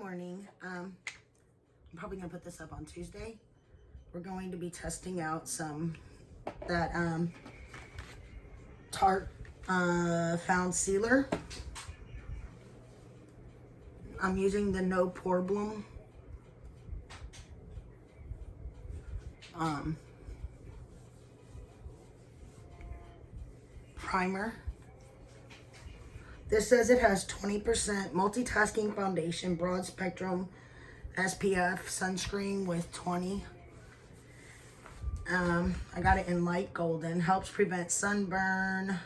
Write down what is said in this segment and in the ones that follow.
morning. I'm probably gonna put this up on Tuesday. We're going to be testing out that Tarte Foundcealer. I'm using the No Problem primer. This says it has 20% multitasking foundation, broad spectrum SPF sunscreen with 20. I got it in light golden. Helps prevent sunburn.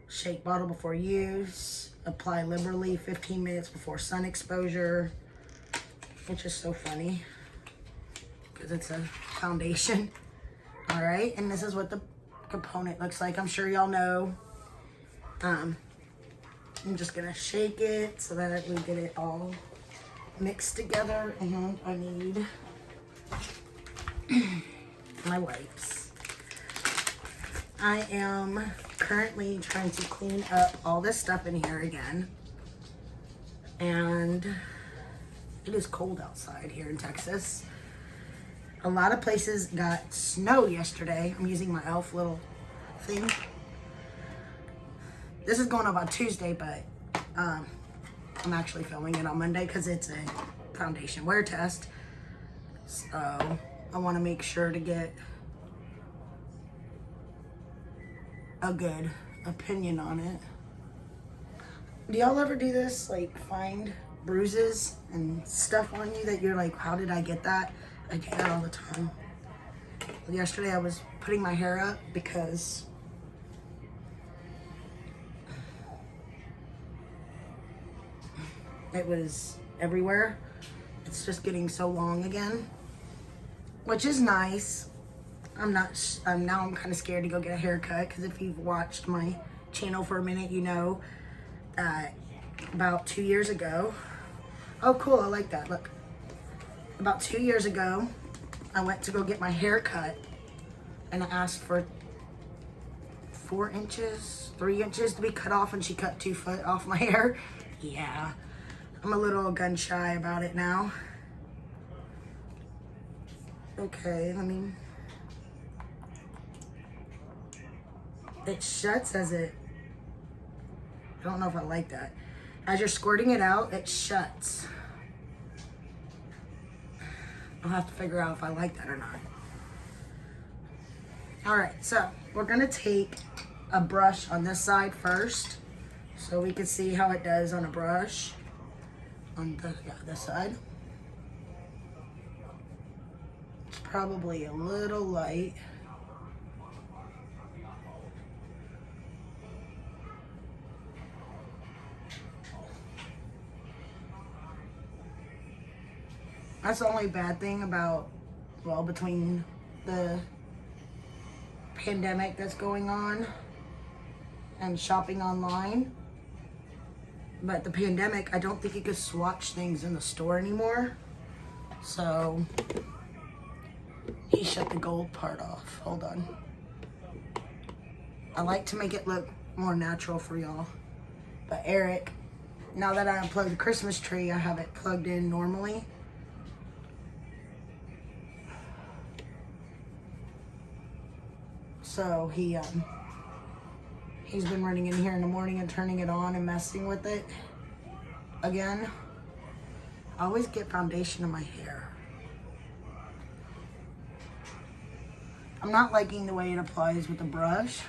Shake bottle before use. Apply liberally 15 minutes before sun exposure. Which is so funny because it's a foundation. All right, and this is what the component looks like. I'm sure y'all know. I'm just gonna shake it so that we get it all mixed together, and I need my wipes. I am currently trying to clean up all this stuff in here again, and it is cold outside here in Texas. A lot of places got snow yesterday. I'm using my elf little thing. This is going up on Tuesday, but I'm actually filming it on Monday because it's a foundation wear test. So I want to make sure to get a good opinion on it. Do y'all ever do this? Like find bruises and stuff on you that you're like, how did I get that? I do that all the time. Yesterday I was putting my hair up because it was everywhere. It's just getting so long again, which is nice. I'm now kind of scared to go get a haircut because if you've watched my channel for a minute, you know that about 2 years ago. Oh, cool! I like that. Look, about 2 years ago, I went to go get my hair cut, and I asked for 3 inches to be cut off, and she cut 2 foot off my hair. Yeah. I'm a little gun shy about it now. Okay, it shuts as it, I don't know if I like that. As you're squirting it out, it shuts. I'll have to figure out if I like that or not. All right, so we're gonna take a brush on this side first so we can see how it does on a brush. On this side. It's probably a little light. That's the only bad thing about, well, between the pandemic that's going on and shopping online. But the pandemic, I don't think you could swatch things in the store anymore. So he shut the gold part off. Hold on. I like to make it look more natural for y'all. But Eric, now that I unplugged the Christmas tree, I have it plugged in normally. So he's been running in here in the morning and turning it on and messing with it again. I always get foundation in my hair. I'm not liking the way it applies with the brush.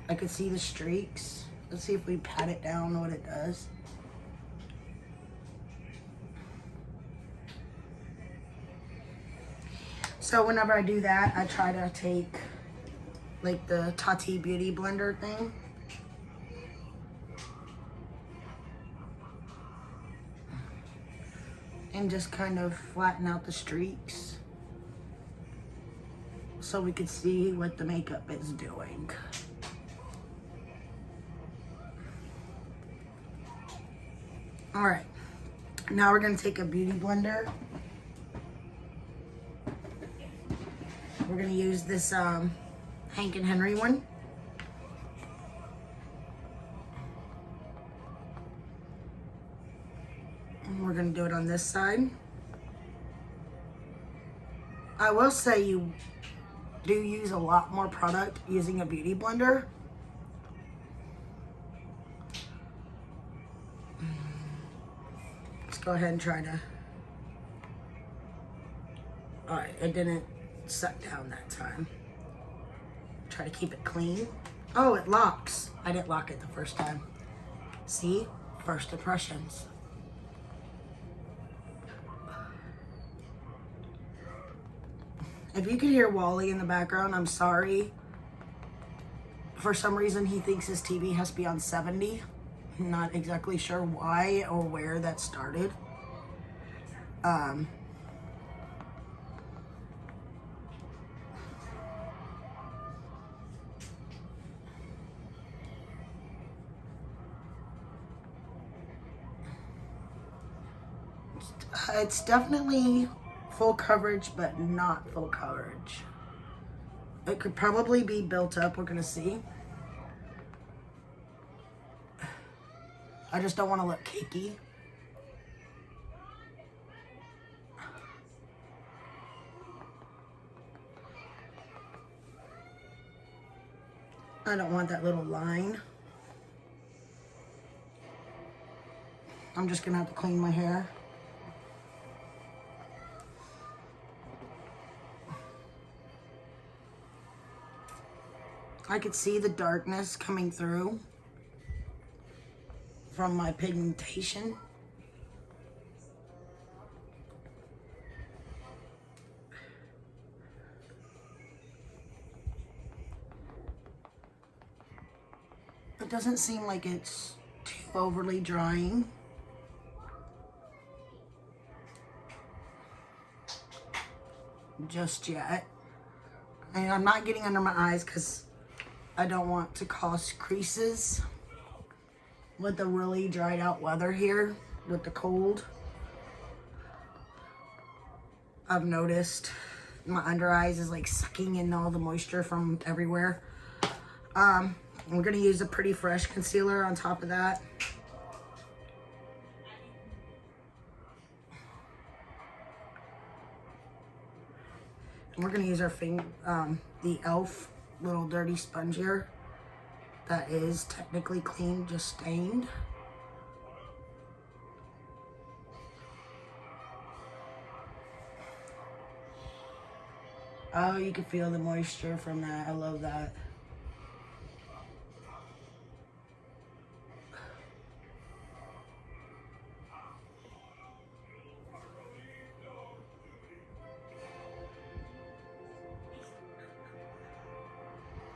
I could see the streaks. Let's see if we pat it down what it does. So whenever I do that, I try to take like the Tarte Beauty Blender thing. And just kind of flatten out the streaks so we could see what the makeup is doing. All right, now we're gonna take a beauty blender. We're gonna use this Hank and Henry one. We're gonna do it on this side. I will say you do use a lot more product using a beauty blender. Let's go ahead and try to, all right, it didn't suck down that time. Try to keep it clean. Oh, it locks. I didn't lock it the first time. See, first impressions. If you can hear Wally in the background, I'm sorry. For some reason, he thinks his TV has to be on 70. I'm not exactly sure why or where that started. It's definitely full coverage, but not full coverage. It could probably be built up. We're gonna see. I just don't want to look cakey. I don't want that little line. I'm just gonna have to clean my hair. I could see the darkness coming through from my pigmentation. It doesn't seem like it's too overly drying. Just yet. And I'm not getting under my eyes because I don't want to cause creases with the really dried out weather here with the cold. I've noticed my under eyes is like sucking in all the moisture from everywhere. We're gonna use a Pretty Fresh concealer on top of that. And we're gonna use our the e.l.f. little dirty sponge here that is technically clean, just stained. Oh, you can feel the moisture from that. I love that.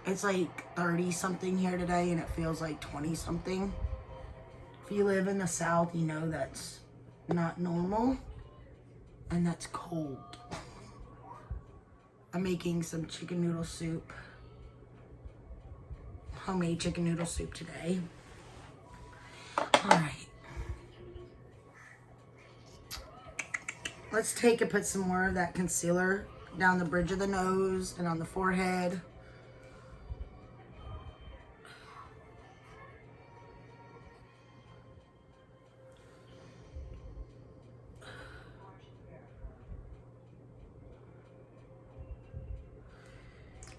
It's like 30 something here today and it feels like 20 something. If you live in the South, you know that's not normal and that's cold. I'm making some chicken noodle soup, homemade chicken noodle soup today. All right. Let's take and put some more of that concealer down the bridge of the nose and on the forehead.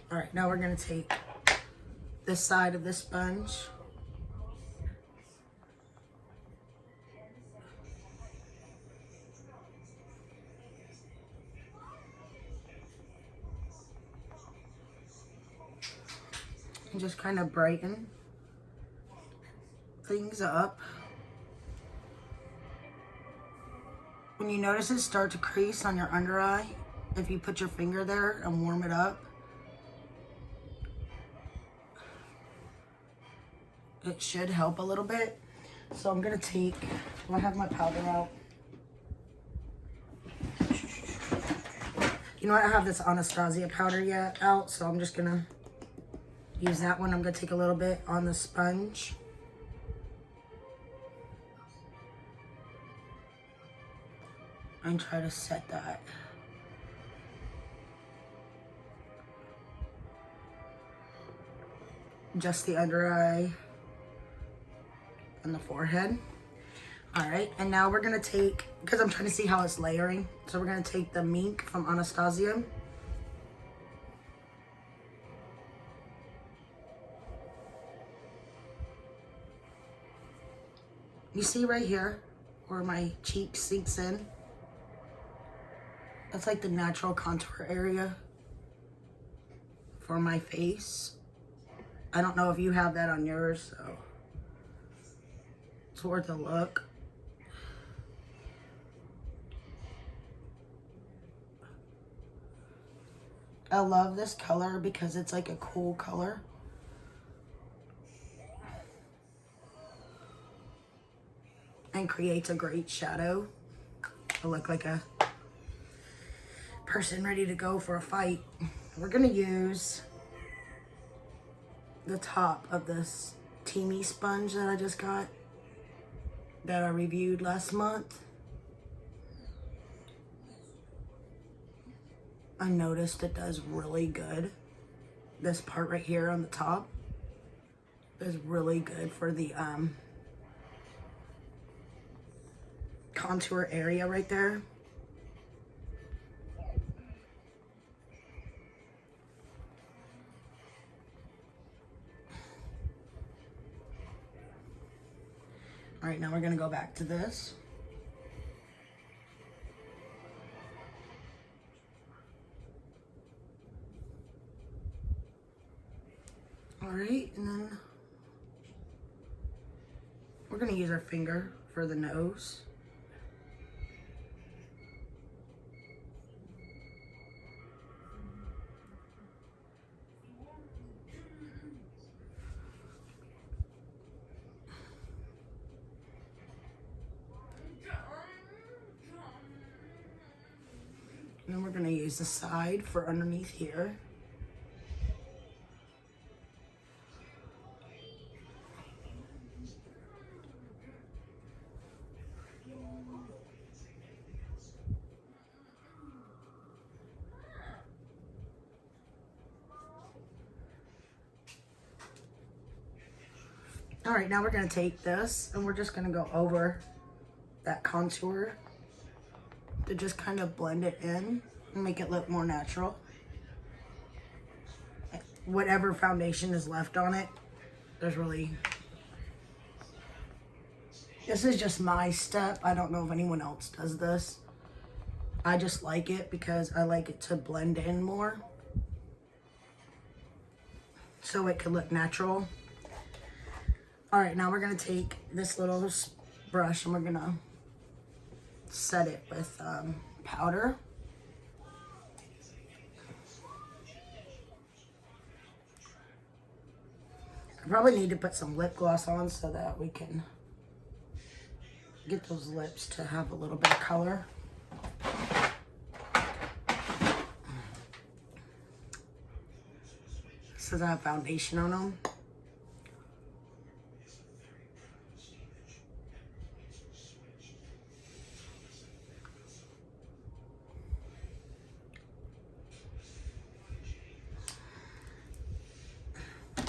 All right, now we're gonna take this side of this sponge. And just kind of brighten things up. When you notice it start to crease on your under eye, if you put your finger there and warm it up, it should help a little bit. So I'm gonna take, I have my powder out. You know what, I have this Anastasia powder yet out, so I'm just gonna use that one. I'm gonna take a little bit on the sponge. And try to set that. Just the under eye and the forehead. All right, and now we're gonna take, because I'm trying to see how it's layering, so we're gonna take the Mink from Anastasia. You see right here where my cheek sinks in? That's like the natural contour area for my face. I don't know if you have that on yours, so it's worth a look. I love this color because it's like a cool color. And creates a great shadow. I look like a person ready to go for a fight. We're gonna use the top of this Teamy sponge that I just got, that I reviewed last month. I noticed it does really good. This part right here on the top is really good for the contour area right there. All right, now we're gonna go back to this. All right, and then we're gonna use our finger for the nose. And then we're gonna use the side for underneath here. All right, now we're gonna take this and we're just gonna go over that contour to just kind of blend it in and make it look more natural. Whatever foundation is left on it, this is just my step. I don't know if anyone else does this. I just like it because I like it to blend in more, so it could look natural. All right, now we're gonna take this little brush and we're gonna set it with powder. I probably need to put some lip gloss on so that we can get those lips to have a little bit of color. This doesn't have foundation on them.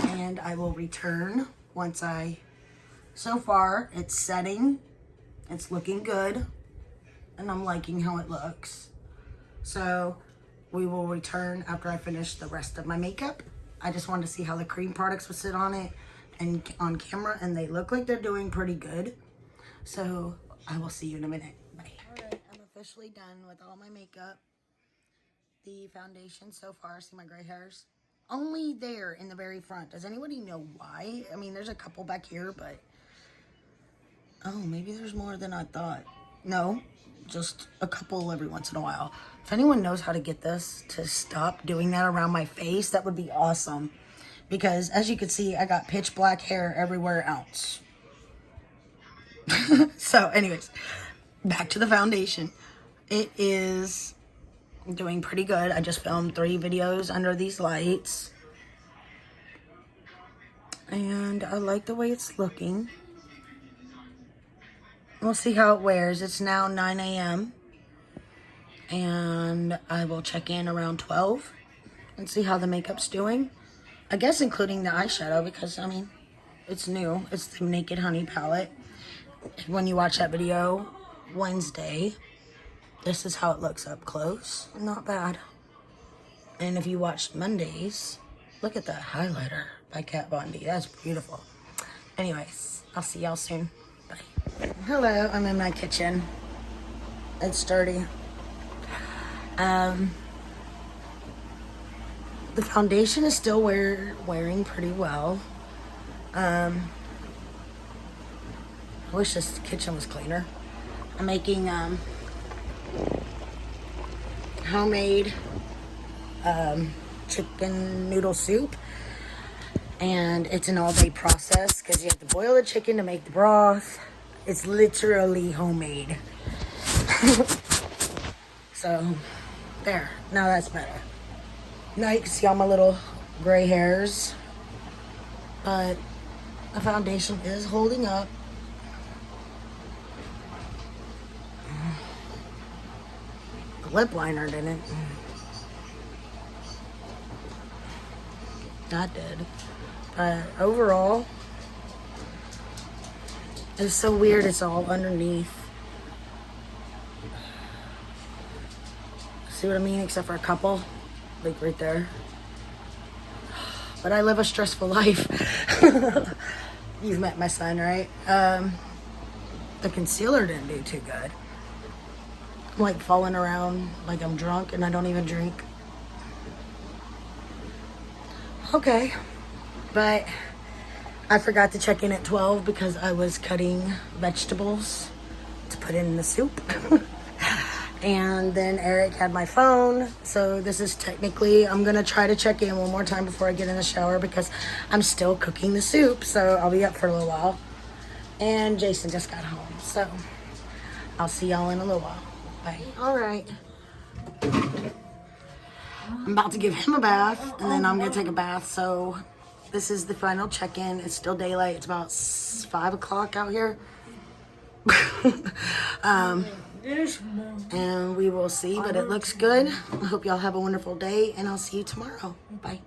And I will return once so far it's setting, it's looking good, and I'm liking how it looks. So we will return after I finish the rest of my makeup. I just wanted to see how the cream products would sit on it and on camera, and they look like they're doing pretty good. So I will see you in a minute. Bye. All right, I'm officially done with all my makeup. The foundation so far, see my gray hairs? Only there in the very front. Does anybody know why? I mean, there's a couple back here, but oh, maybe there's more than I thought. No, just a couple every once in a while. If anyone knows how to get this to stop doing that around my face, that would be awesome. Because as you can see, I got pitch black hair everywhere else. So anyways, back to the foundation. It is doing pretty good. I just filmed 3 videos under these lights. And I like the way it's looking. We'll see how it wears. It's now 9 a.m. And I will check in around 12 and see how the makeup's doing. I guess including the eyeshadow because, I mean, it's new. It's the Naked Honey palette. when you watch that video Wednesday, this is how it looks up close. Not bad. And if you watched Mondays, look at that highlighter by Kat Von D. That's beautiful. Anyways, I'll see y'all soon. Bye. Hello, I'm in my kitchen. It's dirty. The foundation is still wearing pretty well. I wish this kitchen was cleaner. I'm making homemade chicken noodle soup, and it's an all-day process because you have to boil the chicken to make the broth. It's literally homemade. So there, now that's better. Now you can see all my little gray hairs, but the foundation is holding up. The lip liner didn't. That did. But overall, it's so weird it's all underneath. See what I mean? Except for a couple. Like right there. But I live a stressful life. You've met my son, right? The concealer didn't do too good. I'm like falling around like I'm drunk and I don't even drink. Okay. But I forgot to check in at 12 because I was cutting vegetables to put in the soup. And then Eric had my phone, so this is technically, I'm gonna try to check in one more time before I get in the shower because I'm still cooking the soup, so I'll be up for a little while. And Jason just got home, so I'll see y'all in a little while. Bye. All right. I'm about to give him a bath, and then I'm gonna take a bath, so this is the final check-in. It's still daylight. It's about 5 o'clock out here. And we will see, but it looks good. I hope y'all have a wonderful day, and I'll see you tomorrow. Bye.